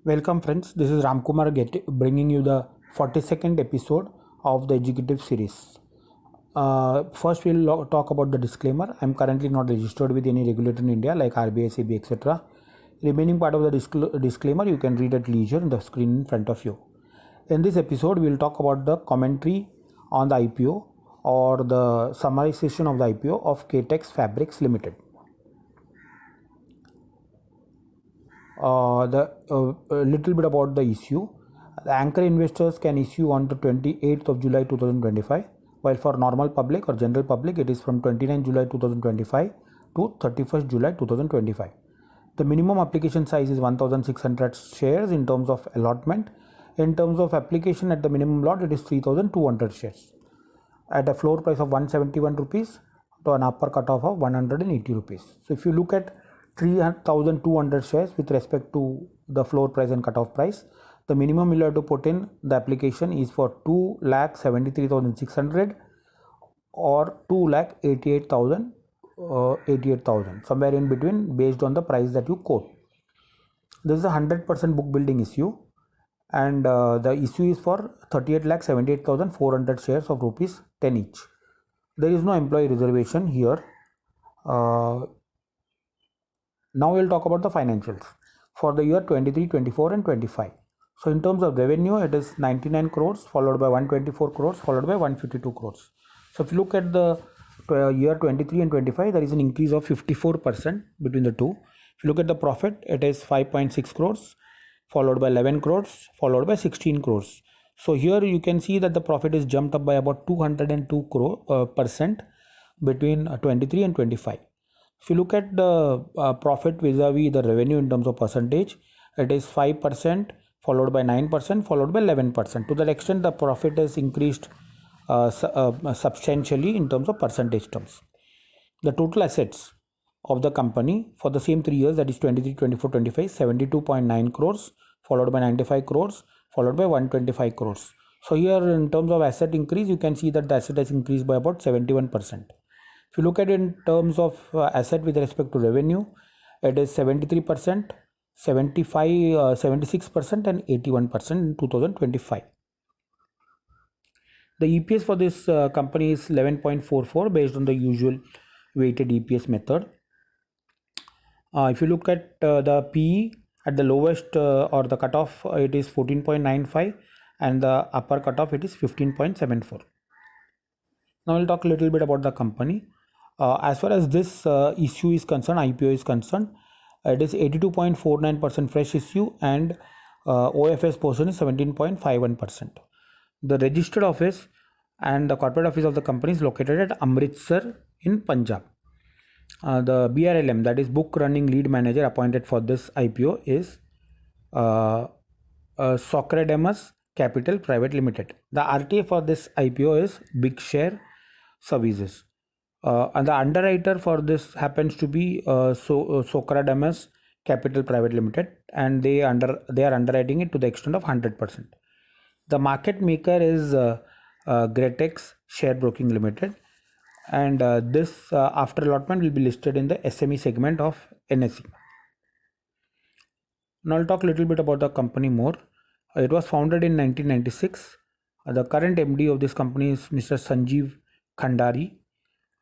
Welcome friends, this is Ramkumar bringing you the 42nd episode of the Educative series. First we'll talk about the disclaimer. I'm currently not registered with any regulator in India like RBI, SEBI, etc. Remaining part of the disclaimer you can read at leisure in the screen in front of you. In this episode we'll talk about the commentary on the IPO or the summarization of the IPO of Kaytex Fabrics Ltd. A little bit about the issue. The anchor investors can issue on the 28th of July 2025, while for normal public or general public it is from 29 July 2025 to 31st July 2025. The minimum application size is 1600 shares in terms of allotment. In terms of application at the minimum lot, it is 3200 shares at a floor price of 171 rupees to an upper cutoff of 180 rupees. So if you look at 3200 shares with respect to the floor price and cutoff price, the minimum you have to put in the application is for 2,73,600 or 2,88,000, somewhere in between based on the price that you quote. This is a 100% book building issue, and the issue is for 38,78,400 shares of rupees 10 each. There is no employee reservation here. Now we'll talk about the financials for the year 23, 24 and 25. So in terms of revenue, it is 99 crores followed by 124 crores followed by 152 crores. So if you look at the year 23 and 25, there is an increase of 54% between the two. If you look at the profit, it is 5.6 crores followed by 11 crores followed by 16 crores. So here you can see that the profit is jumped up by about 202% between 23 and 25. If you look at the profit vis-a-vis the revenue in terms of percentage, it is 5% followed by 9% followed by 11%. To that extent, the profit has increased substantially in terms of percentage terms. The total assets of the company for the same 3 years, that is 23, 24, 25, 72.9 crores followed by 95 crores followed by 125 crores. So here in terms of asset increase, you can see that the asset has increased by about 71%. If you look at it in terms of asset with respect to revenue, it is 73%, 75, 76% and 81% in 2025. The EPS for this company is 11.44 based on the usual weighted EPS method. If you look at the PE at the lowest or the cutoff, it is 14.95 and the upper cutoff it is 15.74. Now we'll talk a little bit about the company. As far as this issue is concerned, IPO is concerned, it is 82.49% fresh issue and OFS portion is 17.51%. The registered office and the corporate office of the company is located at Amritsar in Punjab. The BRLM, that is book running lead manager appointed for this IPO, is Socrademus Capital Private Limited. The RTA for this IPO is Big Share Services. And the underwriter for this happens to be Socrademus Capital Private Limited, and they are underwriting it to the extent of 100%. The market maker is Gretex Share Broking Limited, and this after allotment will be listed in the SME segment of NSE. Now I'll talk a little bit about the company more. It was founded in 1996. The current MD of this company is Mr. Sanjeev Khandari.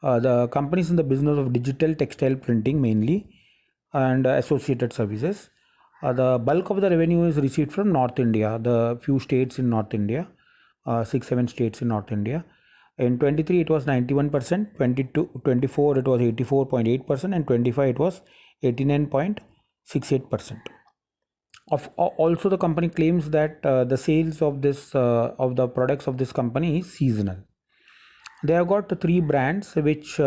The company is in the business of digital textile printing mainly and associated services. The bulk of the revenue is received from North India, the few states in North India, 6-7 states in North India. In 23 it was 91%, 24 it was 84.8% and 25 it was 89.68%. Also the company claims that the sales of this of the products of this company is seasonal. They have got 3 brands which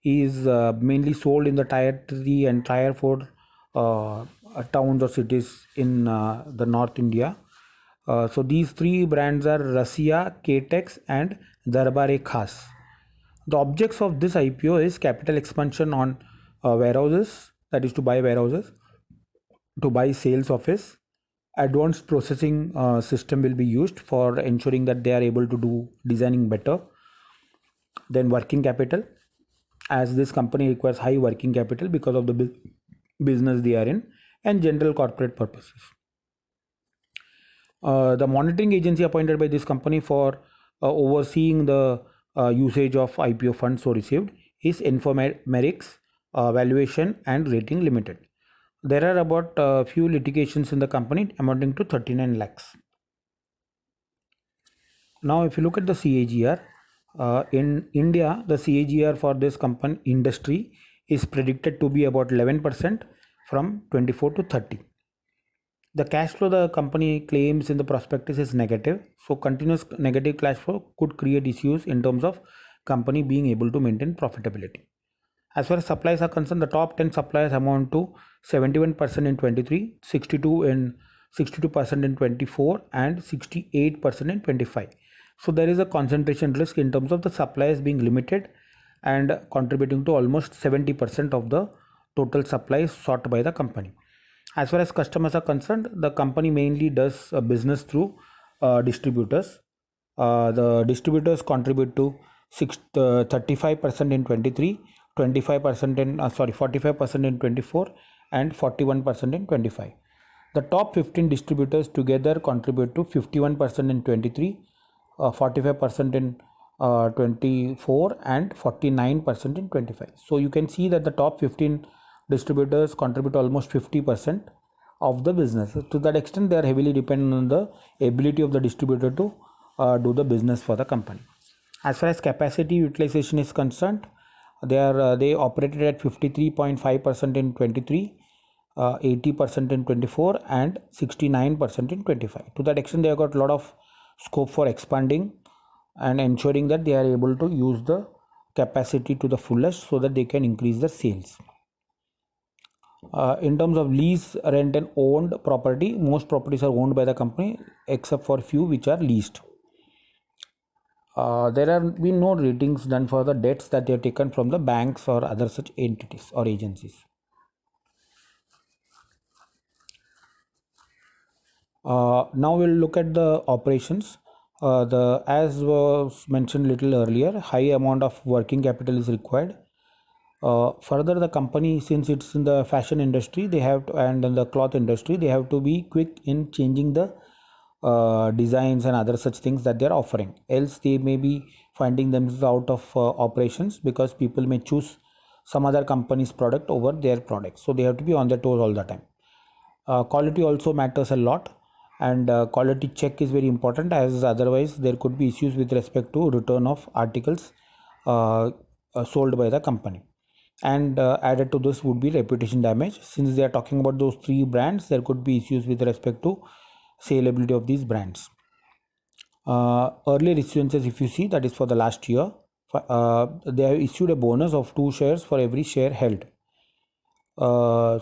is mainly sold in the tier 3 and tier 4 towns or cities in the North India. So these 3 brands are Russia, Kaytex and Darbare Khas. The objects of this IPO is capital expansion on warehouses, that is to buy warehouses, to buy sales office. Advanced processing system will be used for ensuring that they are able to do designing better. Then working capital, as this company requires high working capital because of the business they are in, and general corporate purposes. The monitoring agency appointed by this company for overseeing the usage of IPO funds so received is Informatics Valuation and Rating Limited. There are about few litigations in the company amounting to 39 lakhs. Now, if you look at the CAGR, in India, the CAGR for this company industry is predicted to be about 11% from 24 to 30. The cash flow the company claims in the prospectus is negative. So continuous negative cash flow could create issues in terms of company being able to maintain profitability. As far as supplies are concerned, the top 10 suppliers amount to 71% in 23, 62% in 24, and 68% in 25. So there is a concentration risk in terms of the suppliers being limited and contributing to almost 70% of the total supplies sought by the company. As far as customers are concerned, the company mainly does business through distributors. The distributors contribute to 35% in 23, 25% in 45% in 24, and 41% in 25. The top 15 distributors together contribute to 51% in 23, 45% in 24, and 49% in 25. So you can see that the top 15 distributors contribute almost 50% of the business. To that extent, they are heavily dependent on the ability of the distributor to do the business for the company. As far as capacity utilization is concerned, they operated at 53.5% in 23, 80% in 24, and 69% in 25. To that extent, they have got a lot of scope for expanding and ensuring that they are able to use the capacity to the fullest so that they can increase the sales. In terms of lease, rent, and owned property, most properties are owned by the company except for few which are leased. There have been no ratings done for the debts that they have taken from the banks or other such entities or agencies. Now we'll look at the operations. As was mentioned little earlier, high amount of working capital is required. Further, the company, since it's in the fashion industry, they have to, and in the cloth industry, they have to be quick in changing the designs and other such things that they are offering. Else, they may be finding themselves out of operations because people may choose some other company's product over their product. So they have to be on their toes all the time. Quality also matters a lot, and quality check is very important, as otherwise there could be issues with respect to return of articles sold by the company. And added to this would be reputation damage. Since they are talking about those three brands, there could be issues with respect to saleability of these brands. Earlier issuances, if you see, that is for the last year, they have issued a bonus of 2 shares for every share held. On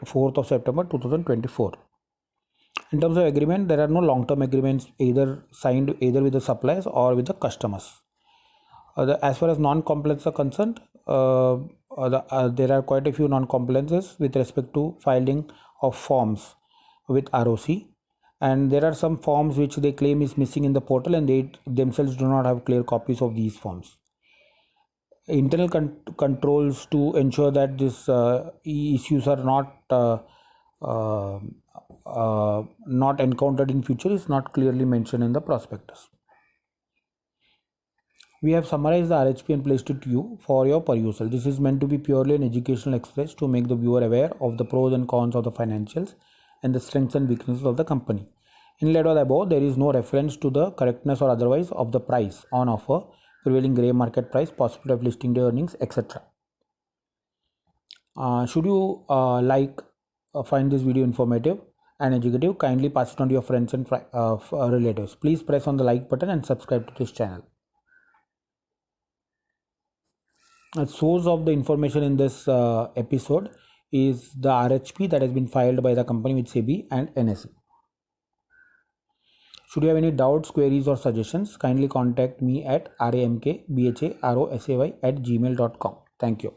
4th of September 2024. In terms of agreement, there are no long-term agreements either signed either with the suppliers or with the customers. As far as non-compliance are concerned, there are quite a few non-compliances with respect to filing of forms with ROC, and there are some forms which they claim is missing in the portal, and they themselves do not have clear copies of these forms. Internal controls to ensure that these issues are not encountered in future is not clearly mentioned in the prospectus. We have summarized the RHP and placed it to you for your perusal. This is meant to be purely an educational exercise to make the viewer aware of the pros and cons of the financials and the strengths and weaknesses of the company. In light of the above, there is no reference to the correctness or otherwise of the price on offer, prevailing grey market price, possibility of listing day earnings, etc. Should you find this video informative and educative, kindly pass it on to your friends and relatives. Please press on the like button and subscribe to this channel. The source of the information in this episode is the RHP that has been filed by the company with SEBI and NSE. Should you have any doubts, queries or suggestions, kindly contact me at ramkbharosay@gmail.com. Thank you.